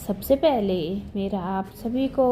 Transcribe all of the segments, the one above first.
सबसे पहले मेरा आप सभी को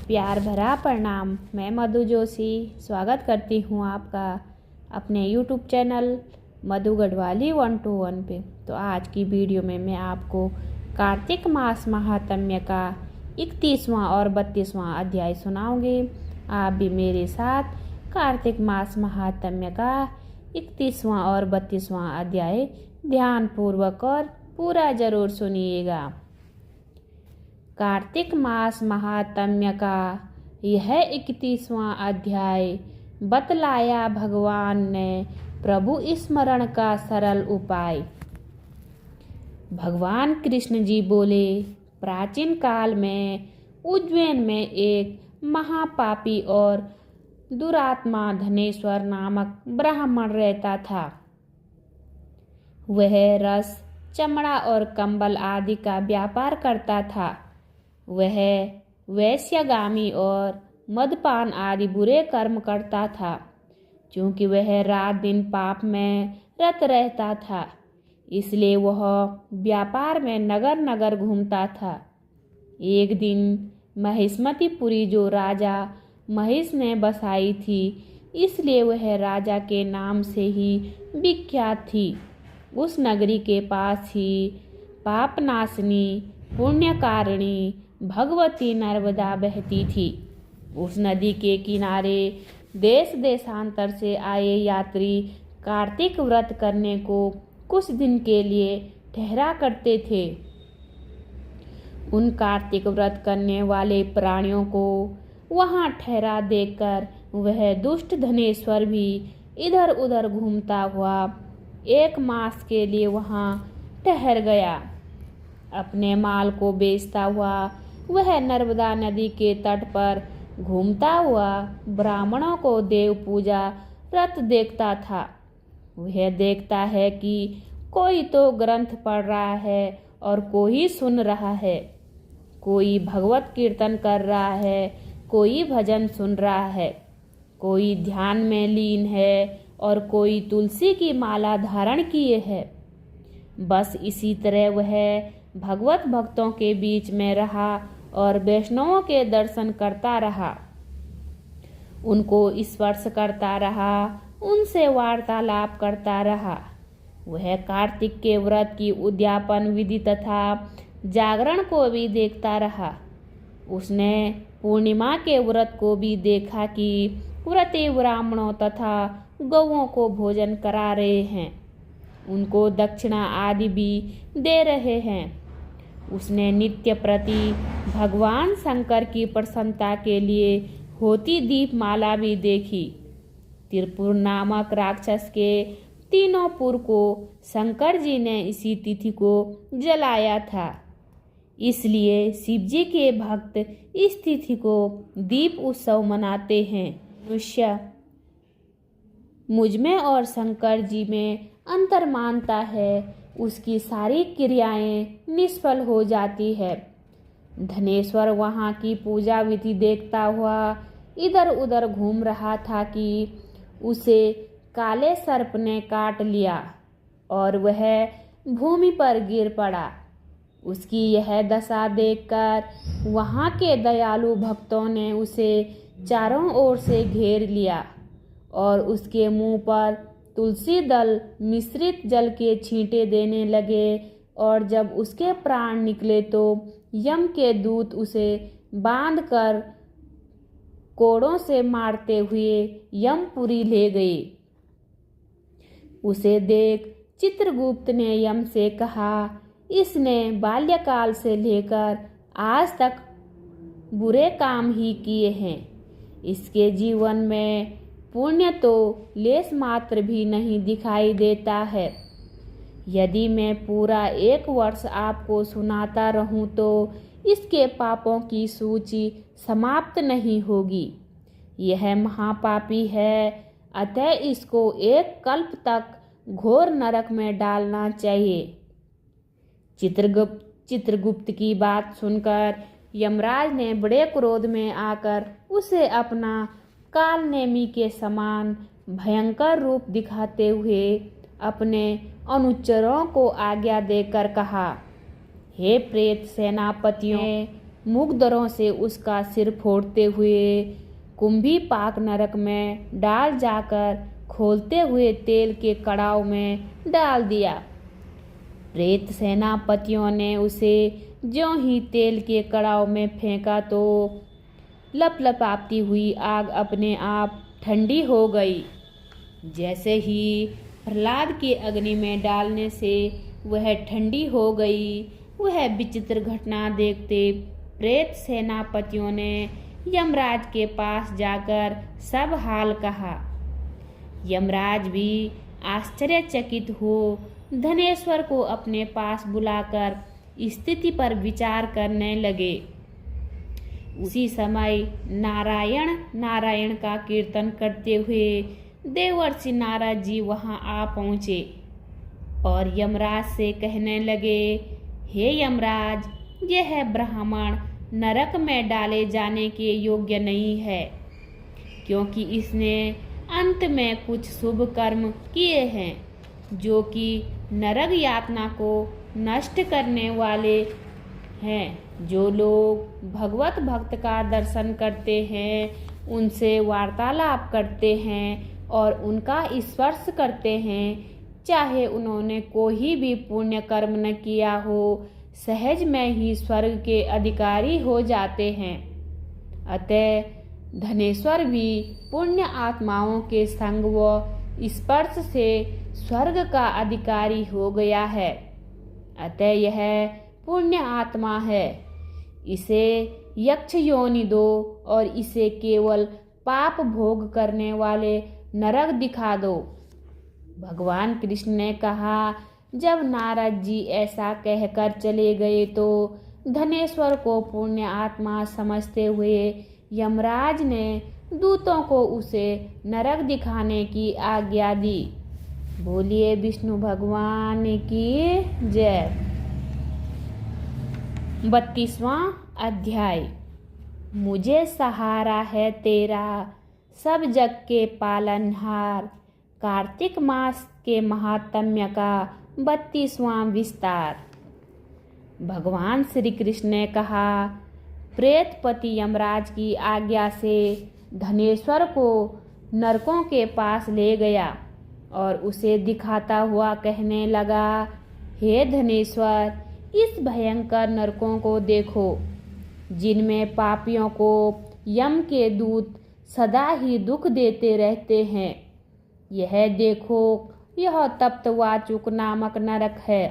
प्यार भरा प्रणाम। मैं मधु जोशी स्वागत करती हूँ आपका अपने YouTube चैनल मधु गढ़वाली 121 पे। तो आज की वीडियो में मैं आपको कार्तिक मास महात्म्य का 31वां और 32वां अध्याय सुनाऊंगी। आप भी मेरे साथ कार्तिक मास महात्म्य का 31वां और 32वां अध्याय ध्यानपूर्वक और पूरा जरूर सुनिएगा। कार्तिक मास महात्म्य का यह 31वां अध्याय बतलाया भगवान ने प्रभु स्मरण का सरल उपाय। भगवान कृष्ण जी बोले, प्राचीन काल में उज्जैन में एक महापापी और दुरात्मा धनेश्वर नामक ब्राह्मण रहता था। वह रस, चमड़ा और कंबल आदि का व्यापार करता था। वह वैश्यगामी और मदपान आदि बुरे कर्म करता था। क्योंकि वह रात दिन पाप में रत रहता था, इसलिए वह व्यापार में नगर नगर घूमता था। एक दिन महिष्मतिपुरी जो राजा महिष ने बसाई थी, इसलिए वह राजा के नाम से ही विख्यात थी। उस नगरी के पास ही पापनाशिनी पुण्यकारिणी भगवती नर्मदा बहती थी। उस नदी के किनारे देश देशांतर से आए यात्री कार्तिक व्रत करने को कुछ दिन के लिए ठहरा करते थे। उन कार्तिक व्रत करने वाले प्राणियों को वहां ठहरा देखकर वह दुष्ट धनेश्वर भी इधर उधर घूमता हुआ 1 मास के लिए वहां ठहर गया। अपने माल को बेचता हुआ वह नर्मदा नदी के तट पर घूमता हुआ ब्राह्मणों को देव पूजा रत देखता था। वह देखता है कि कोई तो ग्रंथ पढ़ रहा है और कोई सुन रहा है, कोई भगवत कीर्तन कर रहा है, कोई भजन सुन रहा है, कोई ध्यान में लीन है और कोई तुलसी की माला धारण किए है। बस इसी तरह वह भगवत भक्तों के बीच में रहा और वैष्णवों के दर्शन करता रहा, उनको स्पर्श करता रहा, उनसे वार्तालाप करता रहा। वह कार्तिक के व्रत की उद्यापन विधि तथा जागरण को भी देखता रहा। उसने पूर्णिमा के व्रत को भी देखा कि व्रती ब्राह्मणों तथा गौओं को भोजन करा रहे हैं, उनको दक्षिणा आदि भी दे रहे हैं। उसने नित्य प्रति भगवान शंकर की प्रसन्नता के लिए होती दीपमाला भी देखी। त्रिपुर नामक राक्षस के तीनों पुर को शंकर जी ने इसी तिथि को जलाया था, इसलिए शिवजी के भक्त इस तिथि को दीप उत्सव मनाते हैं। मनुष्य मुझमें और शंकर जी में अंतर मानता है, उसकी सारी क्रियाएं निष्फल हो जाती है। धनेश्वर वहां की पूजा विधि देखता हुआ इधर उधर घूम रहा था कि उसे काले सर्प ने काट लिया और वह भूमि पर गिर पड़ा। उसकी यह दशा देखकर वहां के दयालु भक्तों ने उसे चारों ओर से घेर लिया और उसके मुंह पर तुलसी दल मिश्रित जल के छींटे देने लगे। और जब उसके प्राण निकले तो यम के दूत उसे बांधकर कोड़ों से मारते हुए यमपुरी ले गए। उसे देख चित्रगुप्त ने यम से कहा, इसने बाल्यकाल से लेकर आज तक बुरे काम ही किए हैं। इसके जीवन में पुण्य तो लेश मात्र भी नहीं दिखाई देता है। यदि मैं पूरा 1 वर्ष आपको सुनाता रहूं तो इसके पापों की सूची समाप्त नहीं होगी। यह महापापी है, अतः इसको 1 कल्प तक घोर नरक में डालना चाहिए। चित्रगुप्त की बात सुनकर यमराज ने बड़े क्रोध में आकर उसे अपना कालनेमी के समान भयंकर रूप दिखाते हुए अपने अनुचरों को आज्ञा देकर कहा, हे प्रेत सेनापतियों, मुगदरों से उसका सिर फोड़ते हुए कुंभी पाक नरक में डाल जाकर खोलते हुए तेल के कड़ाव में डाल दिया। प्रेत सेनापतियों ने उसे ज्यों ही तेल के कड़ाव में फेंका तो लपलपाती हुई आग अपने आप ठंडी हो गई। जैसे ही प्रहलाद के अग्नि में डालने से वह ठंडी हो गई, वह विचित्र घटना देखते प्रेत सेनापतियों ने यमराज के पास जाकर सब हाल कहा। यमराज भी आश्चर्यचकित हो धनेश्वर को अपने पास बुलाकर स्थिति पर विचार करने लगे। उसी समय नारायण नारायण का कीर्तन करते हुए देवर्षि नारद जी वहां आ पहुँचे और यमराज से कहने लगे, हे यमराज, यह ब्राह्मण नरक में डाले जाने के योग्य नहीं है, क्योंकि इसने अंत में कुछ शुभ कर्म किए हैं जो कि नरक यातना को नष्ट करने वाले हैं। जो लोग भगवत भक्त का दर्शन करते हैं, उनसे वार्तालाप करते हैं और उनका स्पर्श करते हैं, चाहे उन्होंने कोई भी पुण्य कर्म न किया हो, सहज में ही स्वर्ग के अधिकारी हो जाते हैं। अतः धनेश्वर भी पुण्य आत्माओं के संग व स्पर्श से स्वर्ग का अधिकारी हो गया है। अतः यह पुण्य आत्मा है, इसे यक्ष योनि दो और इसे केवल पाप भोग करने वाले नरक दिखा दो। भगवान कृष्ण ने कहा। जब नारद जी ऐसा कहकर चले गए तो धनेश्वर को पुण्य आत्मा समझते हुए यमराज ने दूतों को उसे नरक दिखाने की आज्ञा दी। बोलिए विष्णु भगवान की जय। 32वां अध्याय। मुझे सहारा है तेरा सब जग के पालनहार। कार्तिक मास के महात्म्य का 32वां विस्तार। भगवान श्री कृष्ण ने कहा, प्रेतपति यमराज की आज्ञा से धनेश्वर को नरकों के पास ले गया और उसे दिखाता हुआ कहने लगा, हे धनेश्वर, इस भयंकर नरकों को देखो, जिनमें पापियों को यम के दूत सदा ही दुख देते रहते हैं। यह देखो, यह तप्तवाचुक नामक नरक है,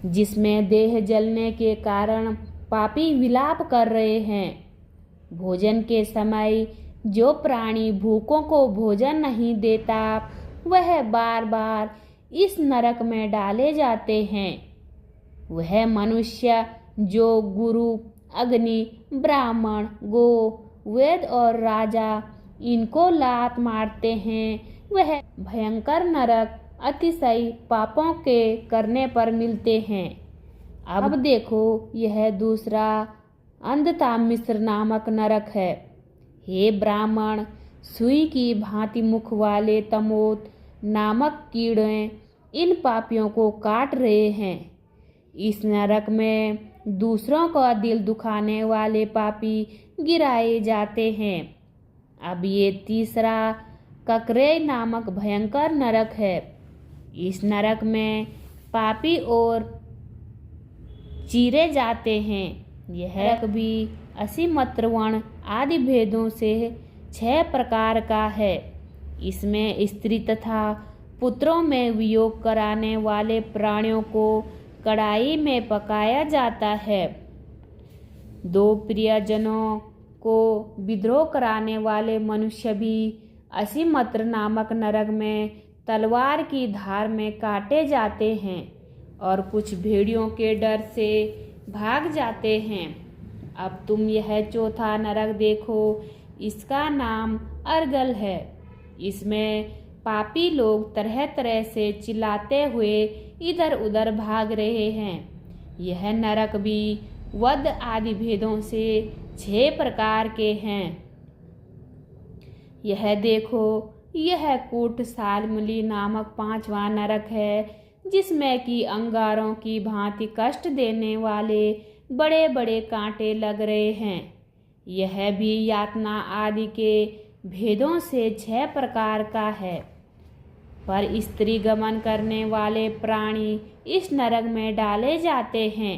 जिसमें देह जलने के कारण पापी विलाप कर रहे हैं। भोजन के समय जो प्राणी भूखों को भोजन नहीं देता, वह बार बार इस नरक में डाले जाते हैं। वह मनुष्य जो गुरु, अग्नि, ब्राह्मण, गो, वेद और राजा इनको लात मारते हैं, वह भयंकर नरक अतिशय पापों के करने पर मिलते हैं। अब देखो, यह दूसरा अंधतामिश्र नामक नरक है। हे ब्राह्मण, सुई की भांति मुख वाले तमोत नामक कीड़े इन पापियों को काट रहे हैं। इस नरक में दूसरों का दिल दुखाने वाले पापी गिराए जाते हैं। अब ये तीसरा ककरे नामक भयंकर नरक है। इस नरक में पापी और चीरे जाते हैं। यह नरक भी असीमत्रवण आदि भेदों से 6 प्रकार का है। इसमें स्त्री तथा पुत्रों में वियोग कराने वाले प्राणियों को कड़ाई में पकाया जाता है। 2 प्रियजनों को विद्रोह कराने वाले मनुष्य भी असीमत्र नामक नरक में तलवार की धार में काटे जाते हैं और कुछ भेड़ियों के डर से भाग जाते हैं। अब तुम यह चौथा नरक देखो, इसका नाम अर्गल है। इसमें पापी लोग तरह तरह से चिल्लाते हुए इधर उधर भाग रहे हैं। यह नरक भी वध आदि भेदों से 6 प्रकार के हैं। यह देखो, यह कूट सालमली नामक 5वां नरक है, जिसमें कि अंगारों की भांति कष्ट देने वाले बड़े बड़े कांटे लग रहे हैं। यह भी यातना आदि के भेदों से 6 प्रकार का है। पर स्त्री गमन करने वाले प्राणी इस नरक में डाले जाते हैं।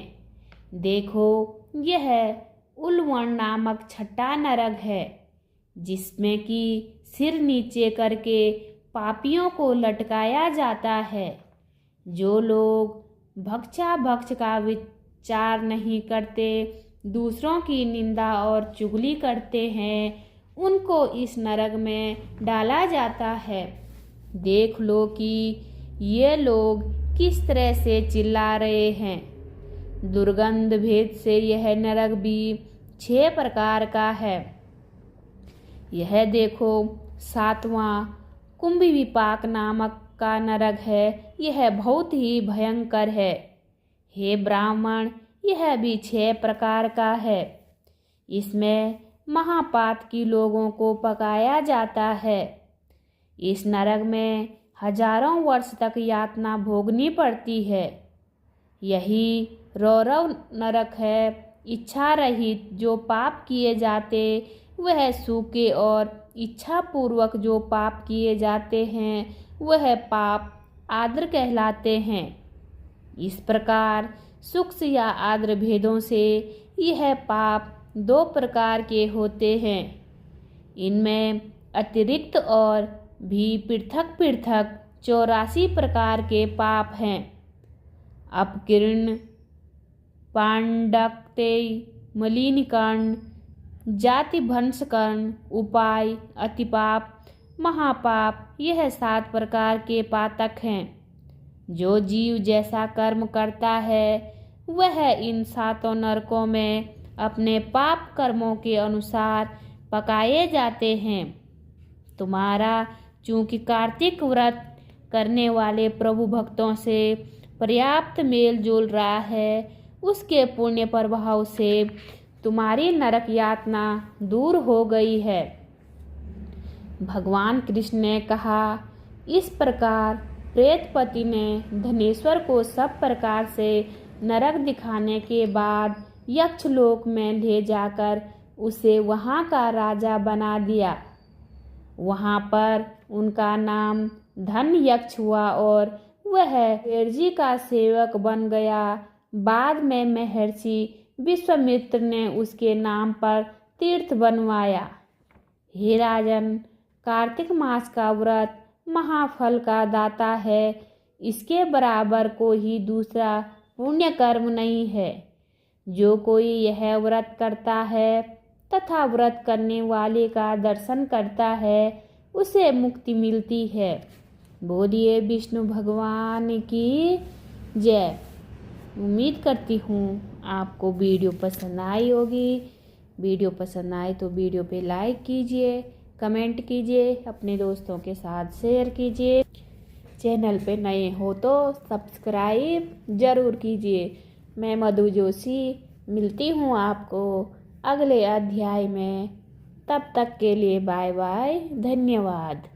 देखो, यह उल्वण नामक छठा नरक है, जिसमें कि सिर नीचे करके पापियों को लटकाया जाता है। जो लोग भक्षा भक्ष का विचार नहीं करते, दूसरों की निंदा और चुगली करते हैं, उनको इस नरक में डाला जाता है। देख लो कि ये लोग किस तरह से चिल्ला रहे हैं। दुर्गंध भेद से यह नरक भी 6 प्रकार का है। यह देखो, 7वां कुंभी विपाक नामक का नरक है। यह बहुत ही भयंकर है। हे ब्राह्मण, यह भी 6 प्रकार का है। इसमें महापातकी लोगों को पकाया जाता है। इस नरक में हजारों वर्ष तक यातना भोगनी पड़ती है। यही रौरव नरक है। इच्छा रहित जो पाप किए जाते वह सूखे, और इच्छा पूर्वक जो पाप किए जाते हैं वह पाप आद्र कहलाते हैं। इस प्रकार सूक्ष्म या आद्र भेदों से यह पाप 2 प्रकार के होते हैं। इनमें अतिरिक्त और भी पृथक पृथक 84 प्रकार के पाप हैं। अपकीर्ण, पांडक्तेय, मलिनीकरण, जाति भंशकरण, उपाय, अतिपाप, महापाप, यह 7 प्रकार के पातक हैं। जो जीव जैसा कर्म करता है वह इन 7 नरकों में अपने पाप कर्मों के अनुसार पकाए जाते हैं। तुम्हारा चूंकि कार्तिक व्रत करने वाले प्रभु भक्तों से पर्याप्त मेल जोल रहा है, उसके पुण्य प्रभाव से तुम्हारी नरक यातना दूर हो गई है। भगवान कृष्ण ने कहा, इस प्रकार प्रेतपति ने धनेश्वर को सब प्रकार से नरक दिखाने के बाद यक्षलोक में ले जाकर उसे वहाँ का राजा बना दिया। वहाँ पर उनका नाम धन यक्ष हुआ और वह जी का सेवक बन गया। बाद में महर्षि विश्वामित्र ने उसके नाम पर तीर्थ बनवाया। हे राजन, कार्तिक मास का व्रत महाफल का दाता है। इसके बराबर कोई दूसरा पुण्य कर्म नहीं है। जो कोई यह व्रत करता है तथा व्रत करने वाले का दर्शन करता है, उसे मुक्ति मिलती है। बोलिए विष्णु भगवान की जय। उम्मीद करती हूँ आपको वीडियो पसंद आई होगी। वीडियो पसंद आए तो वीडियो पे लाइक कीजिए, कमेंट कीजिए, अपने दोस्तों के साथ शेयर कीजिए। चैनल पे नए हो तो सब्सक्राइब ज़रूर कीजिए। मैं मधु जोशी मिलती हूँ आपको अगले अध्याय में। तब तक के लिए बाय बाय, धन्यवाद।